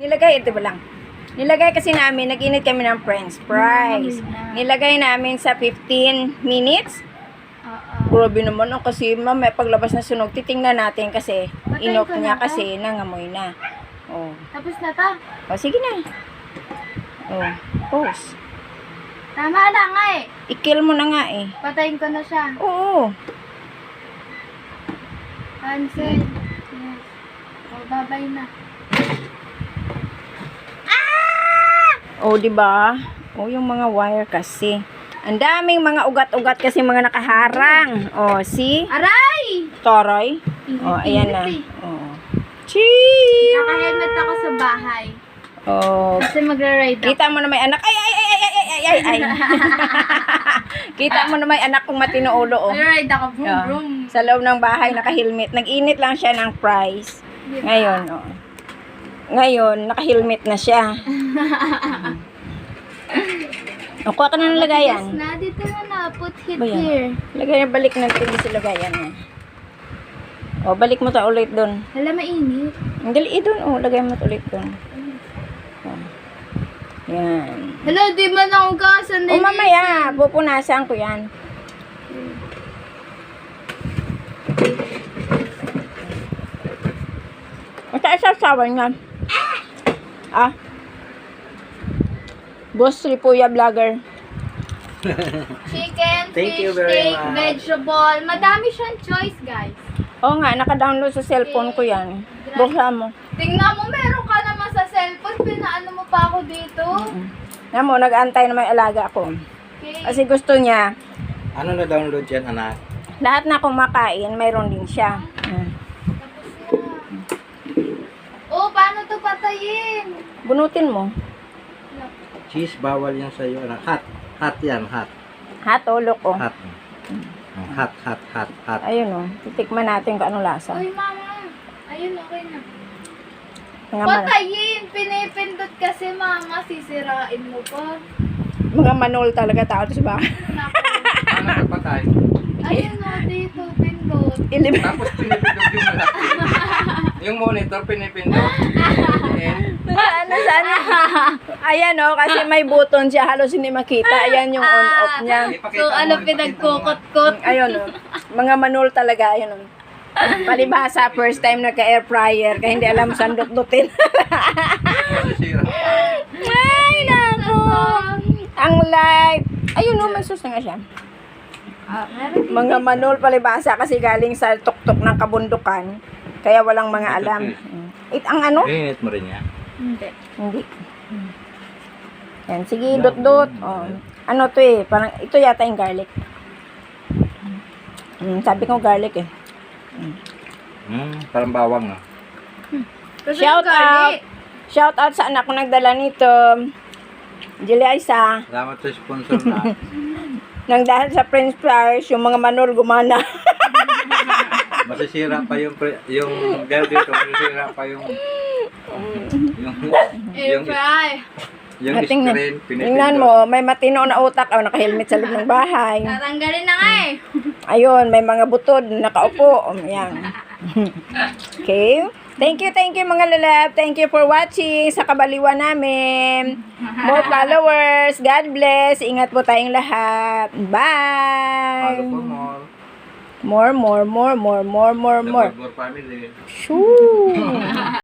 Nilagay, ito ba lang? Nilagay kasi namin, nag-init kami ng french fries. Nilagay namin sa 15 minutes. Grabe naman ang kasi may paglabas na sunog. Titingnan natin kasi inop niya kasi nangamoy na. Oh. Tapos na to. Oh, sige na. Oh, pause. Tama na nga eh. I-kill mo na nga eh. Patayin ko na siya. Oo. Cancel. Yes. O, babay na. Oh, di ba? Oh, yung mga wire kasi. Ang daming mga ugat-ugat kasi mga nakaharang. Oh, see? Aray! Toroy. Oh, ayan na. Init eh. Oh. Cheese! Naka-helmet ako sa bahay. Oh, Kasi magra-ride ako. kita mo na may anak. Ay. Kita mo na may anak kong matino ulo, oh. Magra-ride ako. Vroom, Yeah. vroom. Sa loob ng bahay, naka-helmet. Nag-init lang siya ng fries. Diba? Ngayon, oh. Ngayon, naka-helmet na siya. O, kuha ka na ng lagayan. Yes na, dito na. Put it Ba yan? here. Lagayan, balik natin sa lagayan niya. O, balik mo to ulit doon. Hala, mainit. Dali doon, o. Lagay mo to ulit doon. O. Yan. Hala, di ba naugasan O, mamaya. Pupunasan ko yan. O, saan sasawan niya? Ah? Boss Ripuya Vlogger. Chicken, Thank fish, you very steak, much. vegetable. Madami siyang choice, guys. Oo nga, naka-download sa cellphone ko yan. Buksan mo. Tingnan mo, meron ka naman sa cellphone. Pinaano mo pa ako dito. Yan mo, nag-aantay na may alaga ako. Okay. Kasi gusto niya, Ano na download yan, anak? lahat na kumakain, mayroon din siya. Tapos na. Oh, paano to patayin? Bunutin mo. Cheese, bawal yan sa'yo, anak. Hot. Hot yan, hot. Hot o look o. Hot. Hot. Ayun o. Titikman natin kung anong lasa. Uy, mama. Ayun, okay na. Mga, Patayin! Pinipindot kasi, mama. Sisirain mo pa. mga manol talaga tao to sa baka. Naku. Ano nagpatay? Ayun o, dito. Pindot. Tapos pinipindot yung malaki. Yung monitor, pinipindot. Ano sana? Ayan o, kasi may button siya. Halos hindi makita. Ayan yung on-off niya. So, ano pinagkukot-kot? Ayun o. Mga manol talaga. Ayun o. Palibhasa, first time nagka-air fryer. Kaya hindi alam saan dut-dutin. Masisira. Ay, nako. Ang live. Ayun o, may sus na nga siya. Mga manol palibhasa kasi galing sa tuktok ng kabundukan. Kaya walang mga alam. Ang ano? Init mo rin yan. Hindi. Hindi. Yan, sige, dot-dot. Oh. Ano to eh, parang ito yata yung garlic. Sabi ko garlic eh. Parang bawang ah. Shout out. Shout out sa anak ko nagdala nito. Julia Isa. Salamat sa sponsor na. Nang dahil sa french fries, yung mga manol gumana. Masisira pa yung gel dito. Masisira pa yung Air-fry. yung screen. Tingnan mo, may matino na utak. Oh, naka-helmet sa loob ng bahay. Tatanggalin na nga eh. Ayun, may mga butod, nakaupo. Yan. Okay. Thank you mga lalab. Thank you for watching sa kabaliwan namin. More followers. God bless. Ingat po tayong lahat. Bye. Follow for more. More. The More family. Shoo.